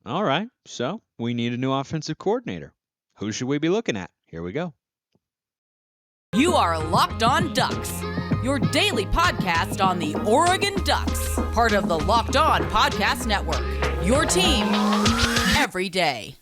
All right, so we need a new offensive coordinator. Who should we be looking at? Here we go. You are Locked On Ducks, your daily podcast on the Oregon Ducks, part of the Locked On Podcast Network. Your team every day.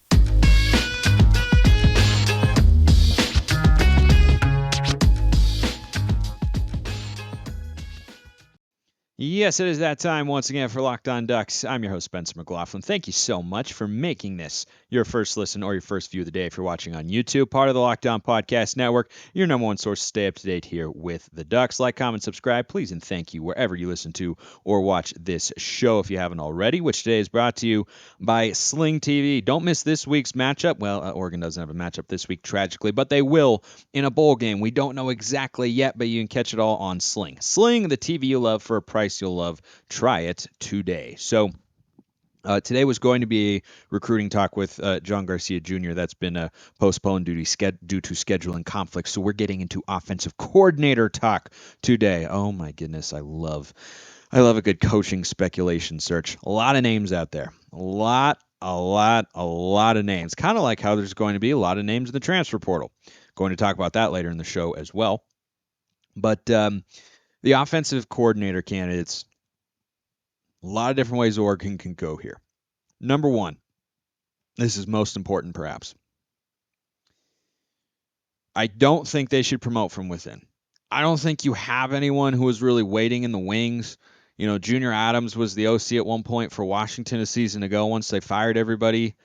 Yes, it is that time once again for Locked On Ducks. I'm your host, Spencer McLaughlin. Thank you so much for making this your first listen or your first view of the day if you're watching on YouTube, part of the Locked On Podcast Network, your number one source to stay up to date here with the Ducks. Like, comment, subscribe, please, and thank you wherever you listen to or watch this show if you haven't already, which today is brought to you by Sling TV. Don't miss this week's matchup. Well, Oregon doesn't have a matchup this week, tragically, but they will in a bowl game. We don't know exactly yet, but you can catch it all on Sling. Sling, the TV you love for a price you'll love. Try it today. So today was going to be a recruiting talk with John Garcia Jr. That's been postponed due to scheduling conflicts. So we're getting into offensive coordinator talk today. Oh my goodness, I love a good coaching speculation search. A lot of names out there. A lot of names. Kind of like how there's going to be a lot of names in the transfer portal. Going to talk about that later in the show as well. But the offensive coordinator candidates, a lot of different ways Oregon can go here. Number one, this is most important perhaps. I don't think they should promote from within. I don't think you have anyone who is really waiting in the wings. You know, Junior Adams was the OC at one point for Washington a season ago once they fired everybody.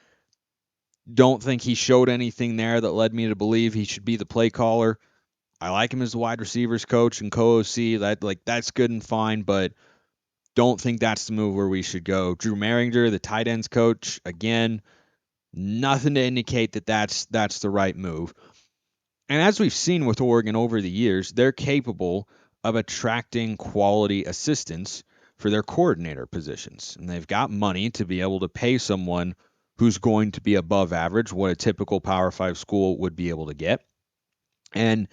Don't think he showed anything there that led me to believe he should be the play caller. I like him as the wide receivers coach and co-OC. That's good and fine, but don't think that's the move where we should go. Drew Maringer, the tight ends coach, again, nothing to indicate that that's the right move. And as we've seen with Oregon over the years, they're capable of attracting quality assistants for their coordinator positions. And they've got money to be able to pay someone who's going to be above average, what a typical Power 5 school would be able to get. And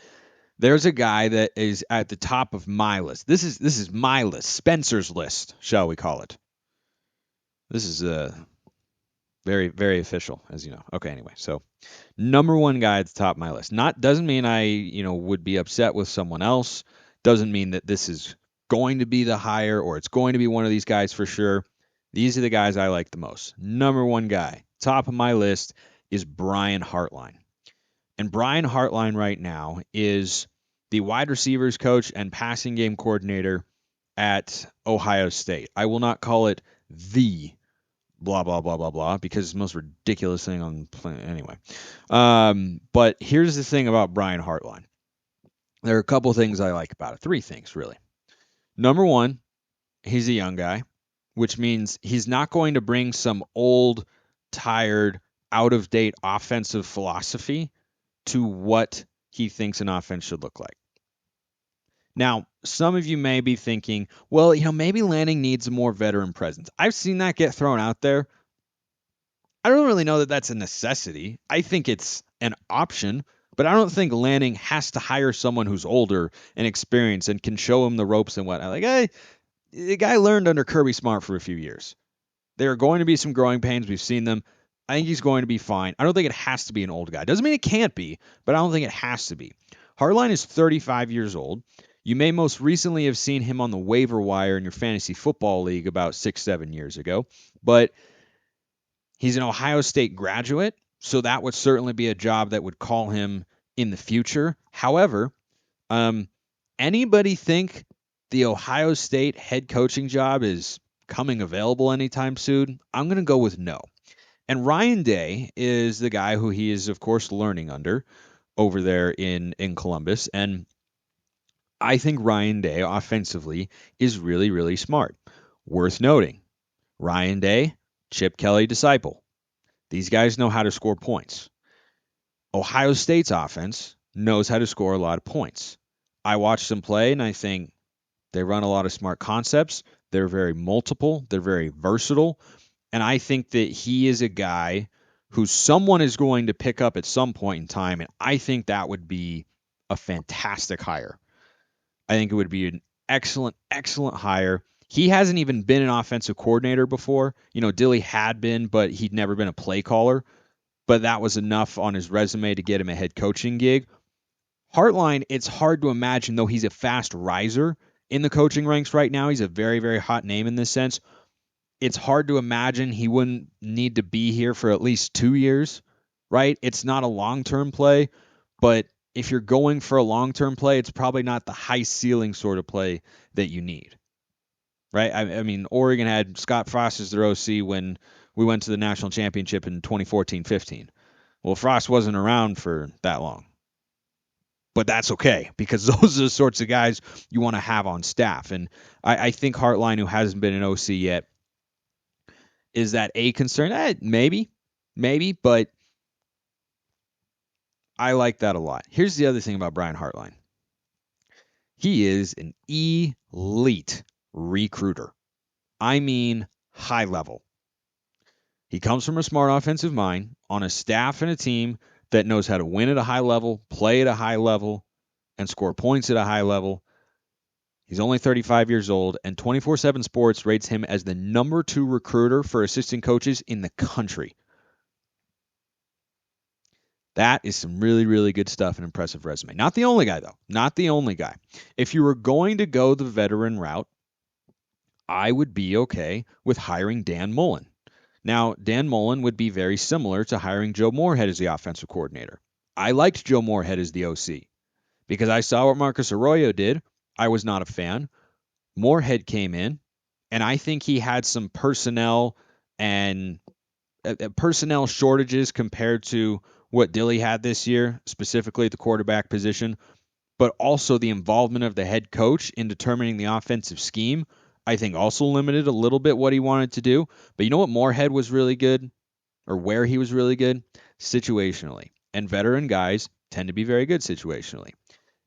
there's a guy that is at the top of my list. This is my list, Spencer's list, shall we call it. This is very, very official, as you know. Okay, anyway, so number one guy at the top of my list. Doesn't mean I, would be upset with someone else. Doesn't mean that this is going to be the hire or it's going to be one of these guys for sure. These are the guys I like the most. Number one guy, top of my list, is Brian Hartline. And Brian Hartline right now is the wide receivers coach and passing game coordinator at Ohio State. I will not call it the blah, blah, blah, blah, blah, because it's the most ridiculous thing on the planet anyway. But here's the thing about Brian Hartline. There are a couple things I like about it. Three things, really. Number one, he's a young guy, which means he's not going to bring some old, tired, out-of-date offensive philosophy to what he thinks an offense should look like. Now, some of you may be thinking, well, maybe Lanning needs a more veteran presence. I've seen that get thrown out there. I don't really know that that's a necessity. I think it's an option, but I don't think Lanning has to hire someone who's older and experienced and can show him the ropes and whatnot. Like, hey, the guy learned under Kirby Smart for a few years. There are going to be some growing pains. We've seen them. I think he's going to be fine. I don't think it has to be an old guy. Doesn't mean it can't be, but I don't think it has to be. Hartline is 35 years old. You may most recently have seen him on the waiver wire in your fantasy football league about 6-7 years ago, but he's an Ohio State graduate, so that would certainly be a job that would call him in the future. However, anybody think the Ohio State head coaching job is coming available anytime soon? I'm going to go with no. And Ryan Day is the guy who he is, of course, learning under over there in Columbus. And I think Ryan Day offensively is really, really smart. Worth noting, Ryan Day, Chip Kelly disciple. These guys know how to score points. Ohio State's offense knows how to score a lot of points. I watch them play and I think they run a lot of smart concepts. They're very multiple. They're very versatile. And I think that he is a guy who someone is going to pick up at some point in time. And I think that would be a fantastic hire. I think it would be an excellent, excellent hire. He hasn't even been an offensive coordinator before. Dilly had been, but he'd never been a play caller. But that was enough on his resume to get him a head coaching gig. Hartline, it's hard to imagine, though he's a fast riser in the coaching ranks right now. He's a very, very hot name in this sense. It's hard to imagine he wouldn't need to be here for at least 2 years, right? It's not a long-term play, but if you're going for a long-term play, it's probably not the high ceiling sort of play that you need, right? I mean, Oregon had Scott Frost as their OC when we went to the national championship in 2014-15. Well, Frost wasn't around for that long. But that's okay, because those are the sorts of guys you want to have on staff. And I think Hartline, who hasn't been an OC yet, is that a concern? Maybe, but I like that a lot. Here's the other thing about Brian Hartline. He is an elite recruiter. I mean, high level. He comes from a smart offensive mind on a staff and a team that knows how to win at a high level, play at a high level, and score points at a high level. He's only 35 years old, and 24/7 Sports rates him as the number 2 recruiter for assistant coaches in the country. That is some really, really good stuff and impressive resume. Not the only guy, though. Not the only guy. If you were going to go the veteran route, I would be okay with hiring Dan Mullen. Now, Dan Mullen would be very similar to hiring Joe Moorhead as the offensive coordinator. I liked Joe Moorhead as the OC because I saw what Marcus Arroyo did. I was not a fan. Moorhead came in, and I think he had some personnel and personnel shortages compared to what Dilly had this year, specifically at the quarterback position, but also the involvement of the head coach in determining the offensive scheme, I think also limited a little bit what he wanted to do. But you know what Moorhead was really good, or where he was really good? Situationally. And veteran guys tend to be very good situationally.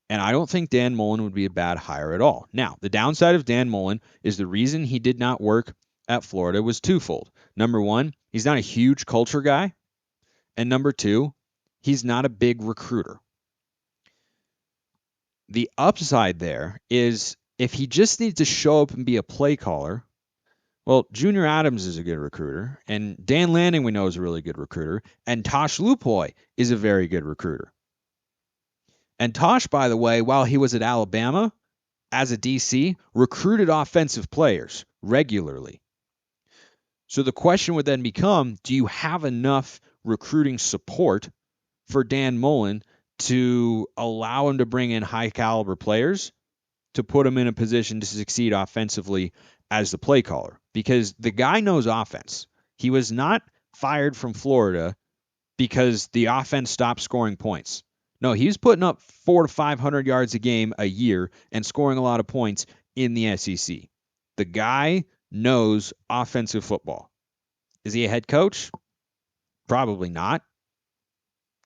And I don't think Dan Mullen would be a bad hire at all. Now, the downside of Dan Mullen is the reason he did not work at Florida was twofold. Number one, he's not a huge culture guy. And number two, he's not a big recruiter. The upside there is if he just needs to show up and be a play caller, well, Junior Adams is a good recruiter, and Dan Lanning we know is a really good recruiter, and Tosh Lupoy is a very good recruiter. And Tosh, by the way, while he was at Alabama as a DC, recruited offensive players regularly. So the question would then become, do you have enough recruiting support for Dan Mullen to allow him to bring in high caliber players to put him in a position to succeed offensively as the play caller? Because the guy knows offense. He was not fired from Florida because the offense stopped scoring points. No, he's putting up 400 to 500 yards a game a year and scoring a lot of points in the SEC. The guy knows offensive football. Is he a head coach? Probably not.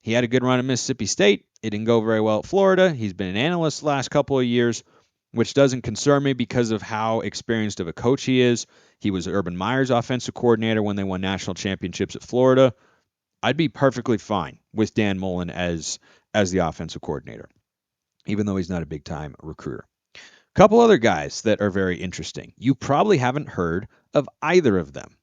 He had a good run at Mississippi State. It didn't go very well at Florida. He's been an analyst the last couple of years, which doesn't concern me because of how experienced of a coach he is. He was Urban Meyer's offensive coordinator when they won national championships at Florida. I'd be perfectly fine with Dan Mullen as the offensive coordinator, even though he's not a big-time recruiter. A couple other guys that are very interesting. You probably haven't heard of either of them.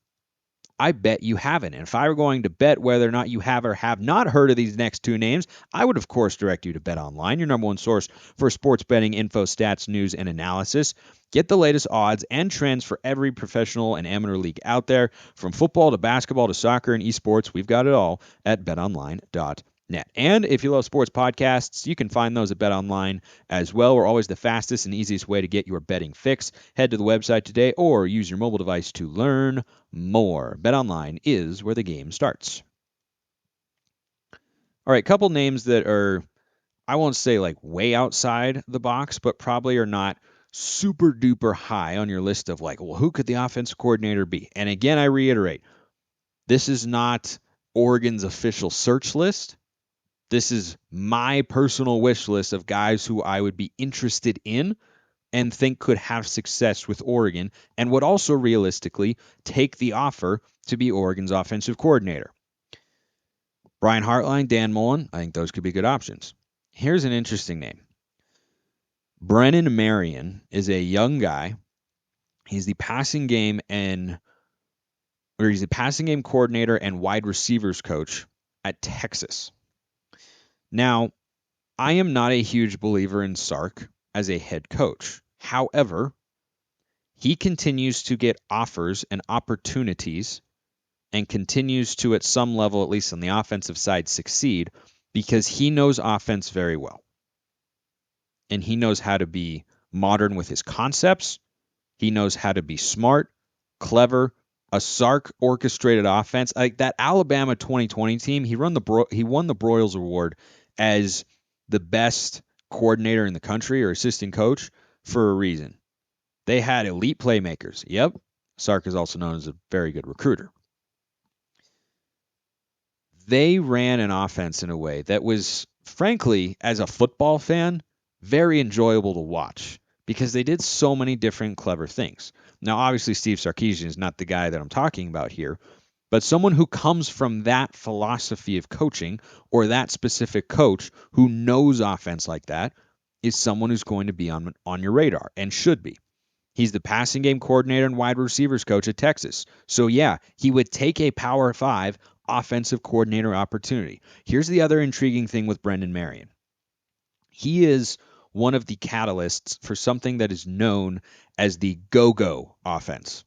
I bet you haven't. And if I were going to bet whether or not you have or have not heard of these next two names, I would, of course, direct you to Bet Online, your number one source for sports betting info, stats, news, and analysis. Get the latest odds and trends for every professional and amateur league out there. From football to basketball to soccer and esports, we've got it all at betonline.net. And if you love sports podcasts, you can find those at BetOnline as well. We're always the fastest and easiest way to get your betting fix. Head to the website today or use your mobile device to learn more. BetOnline is where the game starts. All right, couple names that are, I won't say like way outside the box, but probably are not super duper high on your list of like, well, who could the offensive coordinator be? And again, I reiterate, this is not Oregon's official search list. This is my personal wish list of guys who I would be interested in and think could have success with Oregon and would also realistically take the offer to be Oregon's offensive coordinator. Brian Hartline, Dan Mullen, I think those could be good options. Here's an interesting name. Brennan Marion is a young guy He's the passing game coordinator and wide receivers coach at Texas. Now, I am not a huge believer in Sark as a head coach. However, he continues to get offers and opportunities and continues to, at some level, at least on the offensive side, succeed because he knows offense very well. And he knows how to be modern with his concepts. He knows how to be smart, clever, a Sark orchestrated offense. Like that Alabama 2020 team, he won the Broyles Award as the best coordinator in the country or assistant coach for a reason. They had elite playmakers. Yep. Sark is also known as a very good recruiter. They ran an offense in a way that was, frankly, as a football fan, very enjoyable to watch because they did so many different clever things. Now, obviously, Steve Sarkisian is not the guy that I'm talking about here, but someone who comes from that philosophy of coaching or that specific coach who knows offense like that is someone who's going to be on your radar and should be. He's the passing game coordinator and wide receivers coach at Texas. So, yeah, he would take a Power 5 offensive coordinator opportunity. Here's the other intriguing thing with Brendan Marion. He is one of the catalysts for something that is known as the go-go offense.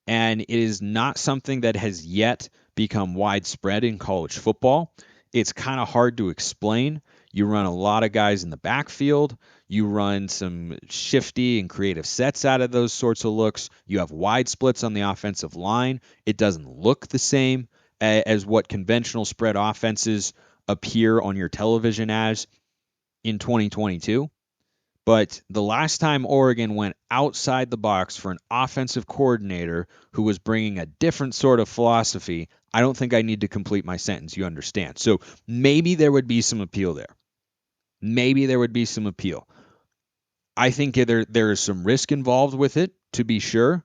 And it is not something that has yet become widespread in college football. It's kind of hard to explain. You run a lot of guys in the backfield. You run some shifty and creative sets out of those sorts of looks. You have wide splits on the offensive line. It doesn't look the same as what conventional spread offenses appear on your television as in 2022. But the last time Oregon went outside the box for an offensive coordinator who was bringing a different sort of philosophy, I don't think I need to complete my sentence. You understand. So maybe there would be some appeal there. Maybe there would be some appeal. I think there is some risk involved with it, to be sure.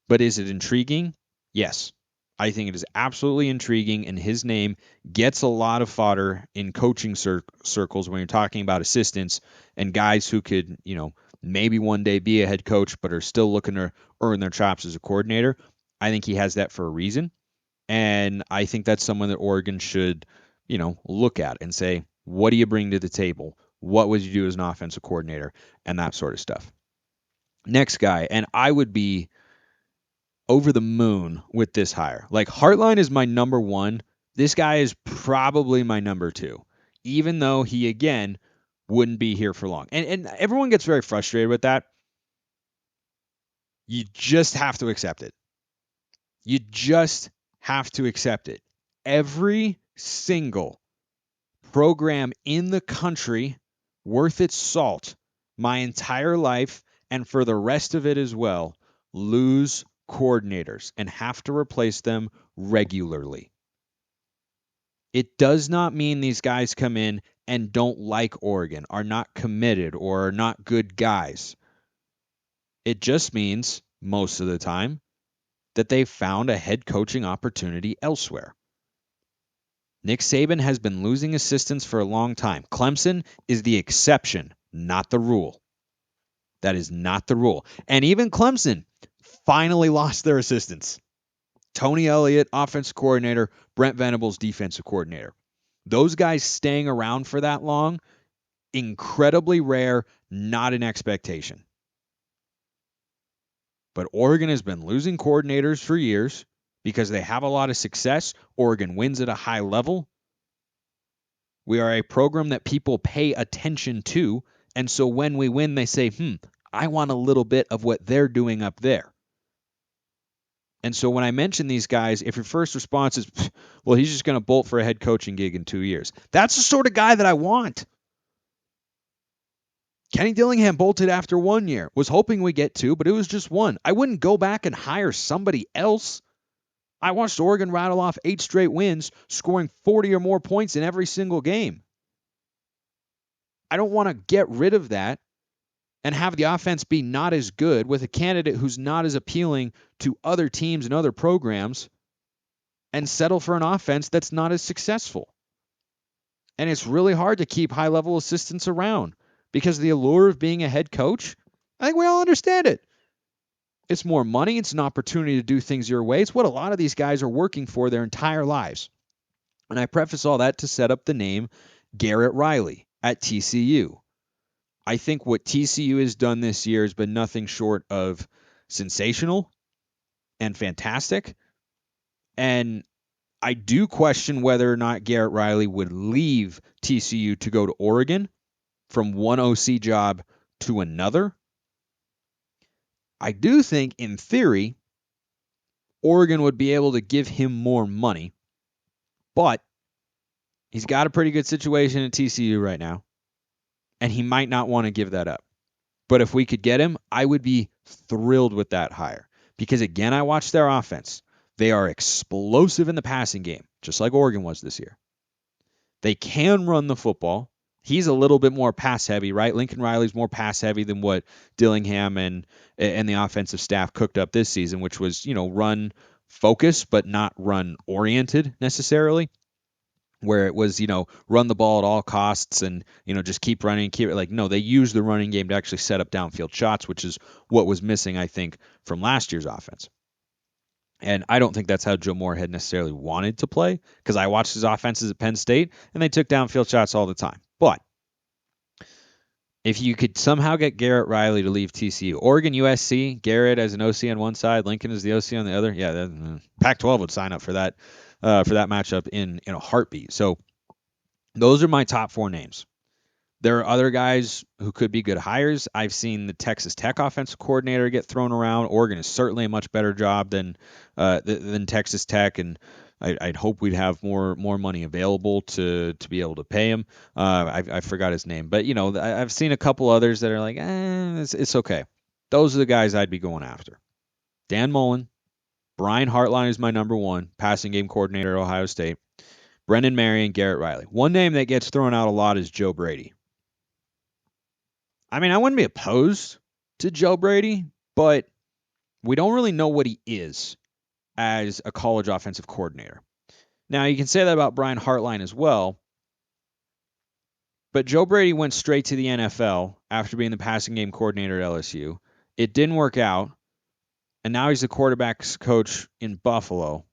But is it intriguing? Yes. I think it is absolutely intriguing, and his name gets a lot of fodder in coaching circles when you're talking about assistants and guys who could, maybe one day be a head coach but are still looking to earn their chops as a coordinator. I think he has that for a reason, and I think that's someone that Oregon should, look at and say, what do you bring to the table? What would you do as an offensive coordinator? And that sort of stuff. Next guy, and I would be over the moon with this hire. Like Hartline is my number one. This guy is probably my number two, even though he, again, wouldn't be here for long. And everyone gets very frustrated with that. You just have to accept it. You just have to accept it. Every single program in the country worth its salt, my entire life, and for the rest of it as well, lose coordinators and have to replace them regularly. It does not mean these guys come in and don't like Oregon, are not committed, or are not good guys. It just means, most of the time, that they found a head coaching opportunity elsewhere. Nick Saban has been losing assistants for a long time. Clemson is the exception, not the rule. That is not the rule. And even Clemson finally lost their assistants. Tony Elliott, offensive coordinator, Brent Venables, defensive coordinator. Those guys staying around for that long, incredibly rare, not an expectation. But Oregon has been losing coordinators for years because they have a lot of success. Oregon wins at a high level. We are a program that people pay attention to. And so when we win, they say, I want a little bit of what they're doing up there. And so when I mention these guys, if your first response is, well, he's just going to bolt for a head coaching gig in 2 years, that's the sort of guy that I want. Kenny Dillingham bolted after 1 year, was hoping we get 2, but it was just 1. I wouldn't go back and hire somebody else. I watched Oregon rattle off 8 straight wins, scoring 40 or more points in every single game. I don't want to get rid of that and have the offense be not as good with a candidate who's not as appealing to other teams and other programs and settle for an offense that's not as successful. And it's really hard to keep high-level assistants around because the allure of being a head coach, I think we all understand it. It's more money. It's an opportunity to do things your way. It's what a lot of these guys are working for their entire lives. And I preface all that to set up the name Garrett Riley at TCU. I think what TCU has done this year has been nothing short of sensational and fantastic. And I do question whether or not Garrett Riley would leave TCU to go to Oregon from one OC job to another. I do think, in theory, Oregon would be able to give him more money, but he's got a pretty good situation at TCU right now, and he might not want to give that up. But if we could get him, I would be thrilled with that hire. Because, again, I watched their offense. They are explosive in the passing game, just like Oregon was this year. They can run the football. He's a little bit more pass heavy, right? Lincoln Riley's more pass heavy than what Dillingham and the offensive staff cooked up this season, which was, run focused, but not run oriented necessarily. Where it was, run the ball at all costs and, just keep running, no, they used the running game to actually set up downfield shots, which is what was missing, I think, from last year's offense. And I don't think that's how Joe Moorhead necessarily wanted to play, because I watched his offenses at Penn State, and they took downfield shots all the time. But if you could somehow get Garrett Riley to leave TCU, Oregon, USC, Garrett as an OC on one side, Lincoln as the OC on the other, yeah, Pac-12 would sign up for that matchup in a heartbeat. So those are my top four names. There are other guys who could be good hires. I've seen the Texas Tech offensive coordinator get thrown around. Oregon is certainly a much better job than Texas Tech, and I'd hope we'd have more money available to be able to pay him. I forgot his name, but I've seen a couple others that are like, it's okay. Those are the guys I'd be going after. Dan Mullen, Brian Hartline is my number one passing game coordinator at Ohio State. Brendan Marion, Garrett Riley. One name that gets thrown out a lot is Joe Brady. I mean, I wouldn't be opposed to Joe Brady, but we don't really know what he is as a college offensive coordinator. Now, you can say that about Brian Hartline as well, but Joe Brady went straight to the NFL after being the passing game coordinator at LSU. It didn't work out, and now he's the quarterback's coach in Buffalo.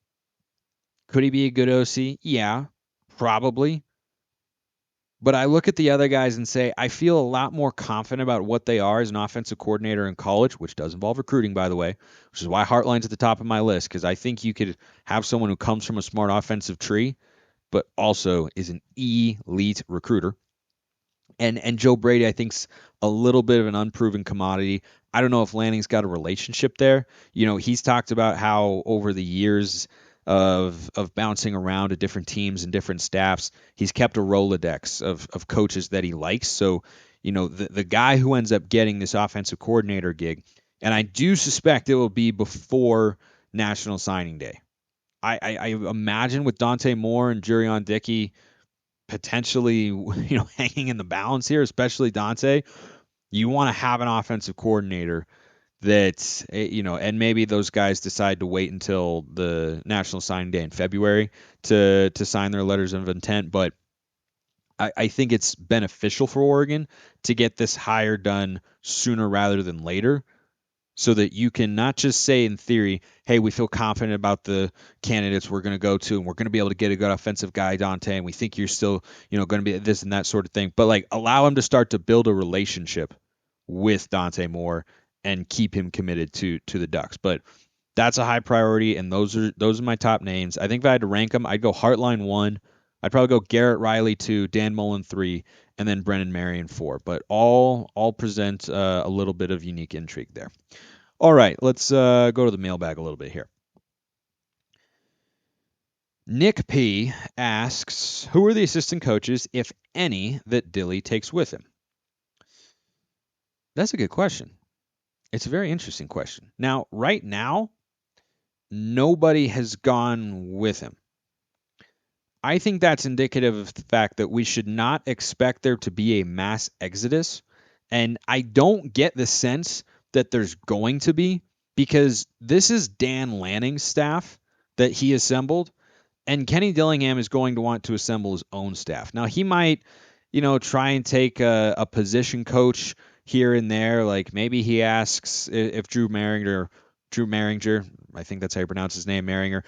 Could he be a good OC? Yeah, probably. But I look at the other guys and say, I feel a lot more confident about what they are as an offensive coordinator in college, which does involve recruiting, by the way, which is why Hartline's at the top of my list, because I think you could have someone who comes from a smart offensive tree, but also is an elite recruiter. And Joe Brady, I think, is a little bit of an unproven commodity. I don't know if Lanning's got a relationship there. He's talked about how over the years of bouncing around to different teams and different staffs, he's kept a Rolodex of coaches that he likes. So, the guy who ends up getting this offensive coordinator gig, and I do suspect it will be before National Signing Day. I imagine with Dante Moore and Jurion Dickey potentially, hanging in the balance here, especially Dante, you want to have an offensive coordinator that, and maybe those guys decide to wait until the National Signing Day in February to sign their letters of intent. But I think it's beneficial for Oregon to get this hire done sooner rather than later, so that you can not just say in theory, hey, we feel confident about the candidates we're going to go to, and we're going to be able to get a good offensive guy, Dante, and we think you're still, going to be this and that sort of thing. But allow him to start to build a relationship with Dante Moore and keep him committed to the Ducks. But that's a high priority, and those are my top names. I think if I had to rank them, I'd go Hartline 1. I'd probably go Garrett Riley 2, Dan Mullen 3, and then Brendan Marion 4. But all present a little bit of unique intrigue there. All right, let's go to the mailbag a little bit here. Nick P. asks, who are the assistant coaches, if any, that Dilly takes with him? That's a good question. It's a very interesting question. Now, right now, nobody has gone with him. I think that's indicative of the fact that we should not expect there to be a mass exodus. And I don't get the sense that there's going to be, because this is Dan Lanning's staff that he assembled, and Kenny Dillingham is going to want to assemble his own staff. Now, he might, try and take a position coach here and there. Like maybe he asks if Drew Maringer Drew Maringer, I think that's how you pronounce his name, Maringer,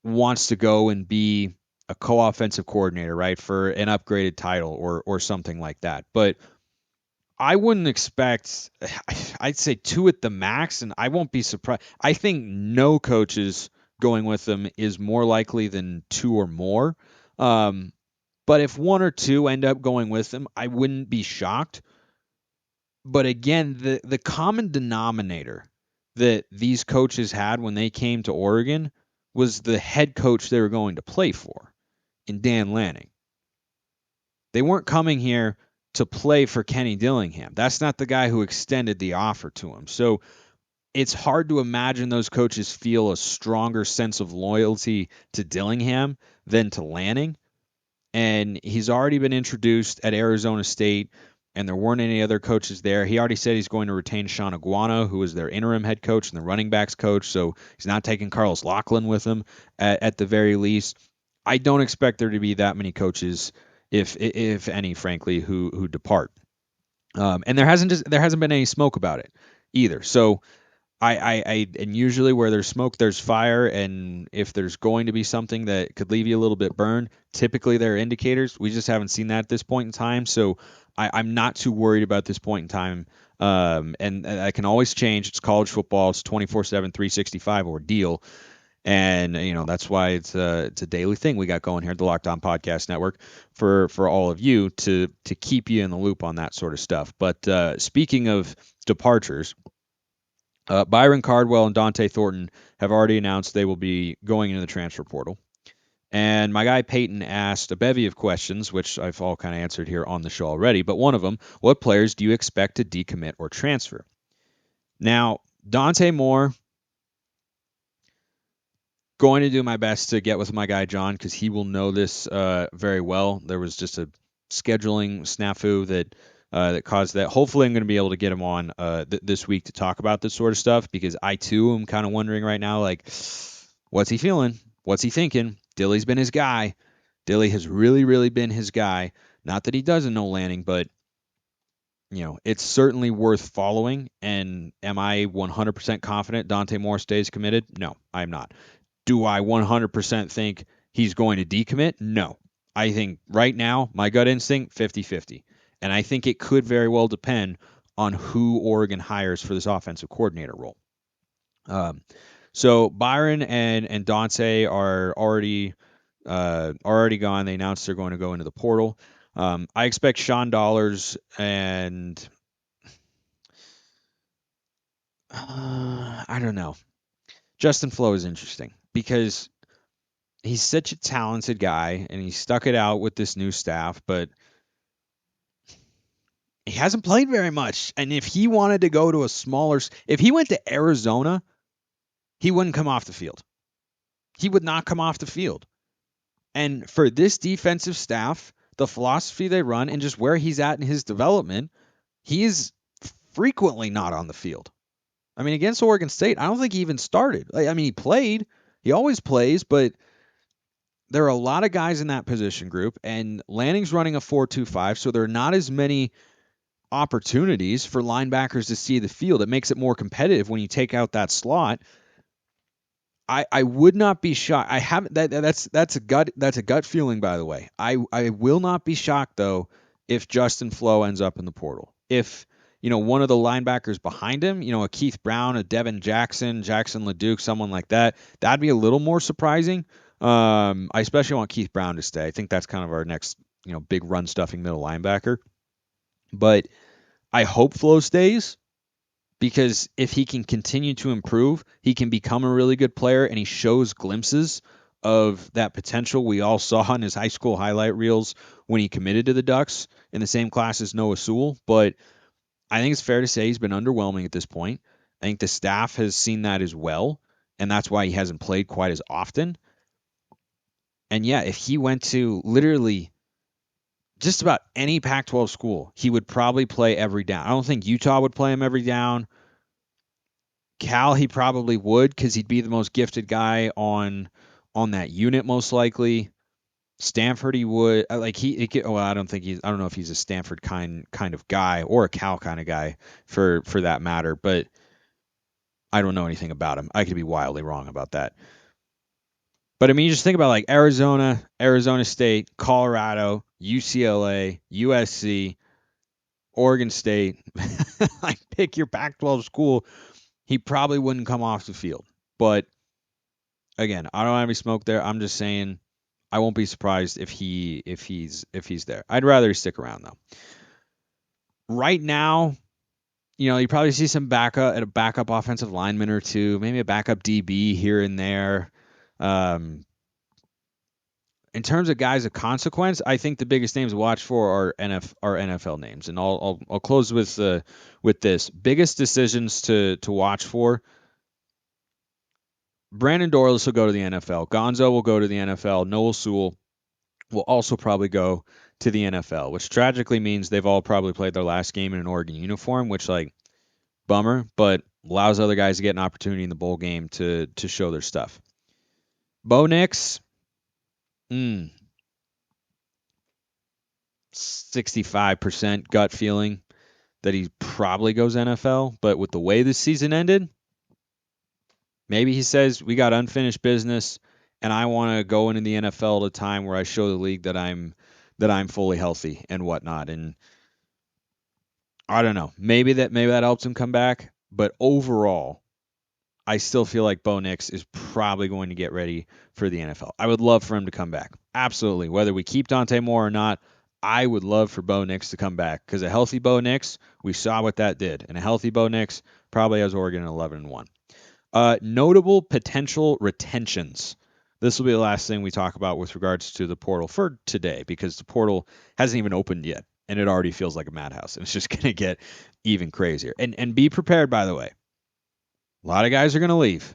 wants to go and be a co-offensive coordinator, right, for an upgraded title or something like that. But I wouldn't expect, I'd say two at the max, and I won't be surprised. I think no coaches going with them is more likely than two or more. Um, but if one or two end up going with them, I wouldn't be shocked. But again, the common denominator that these coaches had when they came to Oregon was the head coach they were going to play for in Dan Lanning. They weren't coming here to play for Kenny Dillingham. That's not the guy who extended the offer to him. So it's hard to imagine those coaches feel a stronger sense of loyalty to Dillingham than to Lanning. And he's already been introduced at Arizona State, and there weren't any other coaches there. He already said he's going to retain Sean Iguana, who is their interim head coach and the running backs coach, so he's not taking Carlos Lachlan with him at the very least. I don't expect there to be that many coaches, if any, frankly, who depart. And there hasn't been any smoke about it either. So and usually where there's smoke, there's fire. And if there's going to be something that could leave you a little bit burned, typically there are indicators. We just haven't seen that at this point in time. So I'm not too worried about this point in time. And that can always change. It's college football. It's 24/7, 365 ordeal. And that's why it's a daily thing we got going here at the Locked On Podcast Network for all of you to keep you in the loop on that sort of stuff. But speaking of departures, Byron, Cardwell, and Dante Thornton have already announced they will be going into the transfer portal. And my guy Peyton asked a bevy of questions, which I've all kind of answered here on the show already. But one of them, what players do you expect to decommit or transfer? Now, Dante Moore, going to do my best to get with my guy John because he will know this very well. There was just a scheduling snafu that caused that. Hopefully, I'm going to be able to get him on this week to talk about this sort of stuff because I too am kind of wondering right now, like, what's he feeling? What's he thinking? Dilly's been his guy. Dilly has really, really been his guy. Not that he doesn't know Lanning, but it's certainly worth following. And am I 100% confident Dante Moore stays committed? No, I'm not. Do I 100% think he's going to decommit? No. I think right now, my gut instinct, 50-50. And I think it could very well depend on who Oregon hires for this offensive coordinator role. So Byron and Dante are already gone. They announced they're going to go into the portal. I expect Sean Dollars and I don't know. Justin Flo is interesting because he's such a talented guy and he stuck it out with this new staff, but he hasn't played very much. And if he wanted to go to if he went to Arizona, he wouldn't come off the field. He would not come off the field. And for this defensive staff, the philosophy they run and just where he's at in his development, he is frequently not on the field. I mean, against Oregon State, I don't think he even started. I mean, he played. He always plays, but there are a lot of guys in that position group, and Lanning's running a 4-2-5, so there are not as many opportunities for linebackers to see the field. It makes it more competitive when you take out that slot. I would not be shocked. I haven't that's a gut feeling, by the way. I will not be shocked though if Justin Flo ends up in the portal. If one of the linebackers behind him, a Keith Brown, a Devin Jackson LeDuc, someone like that, that'd be a little more surprising. I especially want Keith Brown to stay. I think that's kind of our next, big run stuffing middle linebacker. But I hope Flo stays because if he can continue to improve, he can become a really good player, and he shows glimpses of that potential we all saw in his high school highlight reels when he committed to the Ducks in the same class as Noah Sewell. But I think it's fair to say he's been underwhelming at this point. I think the staff has seen that as well, and that's why he hasn't played quite as often. And yeah, if he went to literally just about any Pac-12 school, he would probably play every down. I don't think Utah would play him every down. Cal, he probably would because he'd be the most gifted guy on that unit most likely. Stanford, he would well, I don't know if he's a Stanford kind of guy or a Cal kind of guy for that matter. But I don't know anything about him. I could be wildly wrong about that. But I mean, you just think about like Arizona, Arizona State, Colorado, UCLA, USC, Oregon State. Like, pick your Pac-12 school. He probably wouldn't come off the field. But again, I don't have any smoke there. I'm just saying I won't be surprised if he's there. I'd rather he stick around though. Right now, you probably see some backup offensive lineman or two, maybe a backup DB here and there. In terms of guys of consequence, I think the biggest names to watch for are NFL names, and I'll close with this. Biggest decisions to watch for. Brandon Dorlus will go to the NFL. Gonzo will go to the NFL. Noah Sewell will also probably go to the NFL, which tragically means they've all probably played their last game in an Oregon uniform, which, like, bummer, but allows other guys to get an opportunity in the bowl game to show their stuff. Bo Nix, 65% gut feeling that he probably goes NFL, but with the way this season ended, maybe he says we got unfinished business and I want to go into the NFL at a time where I show the league that I'm fully healthy and whatnot. And I don't know. Maybe that helps him come back, but overall, I still feel like Bo Nix is probably going to get ready for the NFL. I would love for him to come back. Absolutely. Whether we keep Dante Moore or not, I would love for Bo Nix to come back because a healthy Bo Nix, we saw what that did. And a healthy Bo Nix probably has Oregon at 11-1. Notable potential retentions. This will be the last thing we talk about with regards to the portal for today because the portal hasn't even opened yet and it already feels like a madhouse. And it's just going to get even crazier. And be prepared, by the way. A lot of guys are going to leave.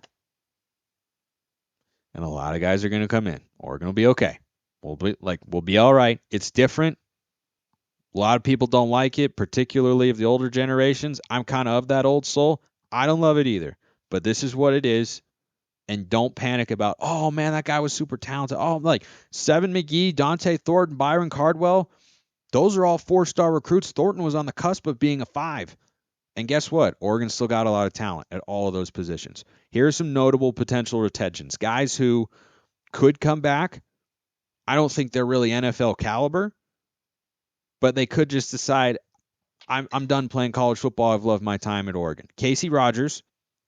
And a lot of guys are going to come in. Oregon will be okay. We'll be all right. It's different. A lot of people don't like it, particularly of the older generations. I'm kind of that old soul. I don't love it either. But this is what it is. And don't panic about, oh, man, that guy was super talented. Oh, like Seven McGee, Dante Thornton, Byron Cardwell. Those are all 4-star recruits. Thornton was on the cusp of being a 5. And guess what? Oregon still got a lot of talent at all of those positions. Here are some notable potential retentions. Guys who could come back. I don't think they're really NFL caliber, but they could just decide, I'm done playing college football. I've loved my time at Oregon. Casey Rogers,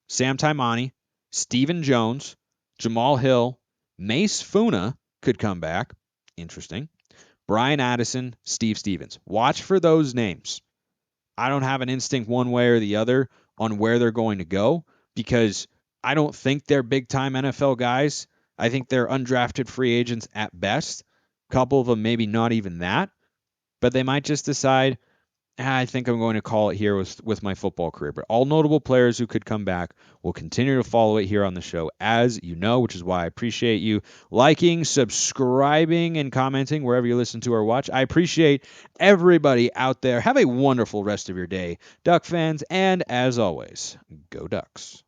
Sam Taimani, Stephen Jones, Jamal Hill, Mace Funa could come back. Interesting. Brian Addison, Steve Stevens. Watch for those names. I don't have an instinct one way or the other on where they're going to go because I don't think they're big-time NFL guys. I think they're undrafted free agents at best. A couple of them maybe not even that. But they might just decide, I think I'm going to call it here with my football career. But all notable players who could come back will continue to follow it here on the show, as you know, which is why I appreciate you liking, subscribing, and commenting wherever you listen to or watch. I appreciate everybody out there. Have a wonderful rest of your day, Duck fans. And as always, go Ducks.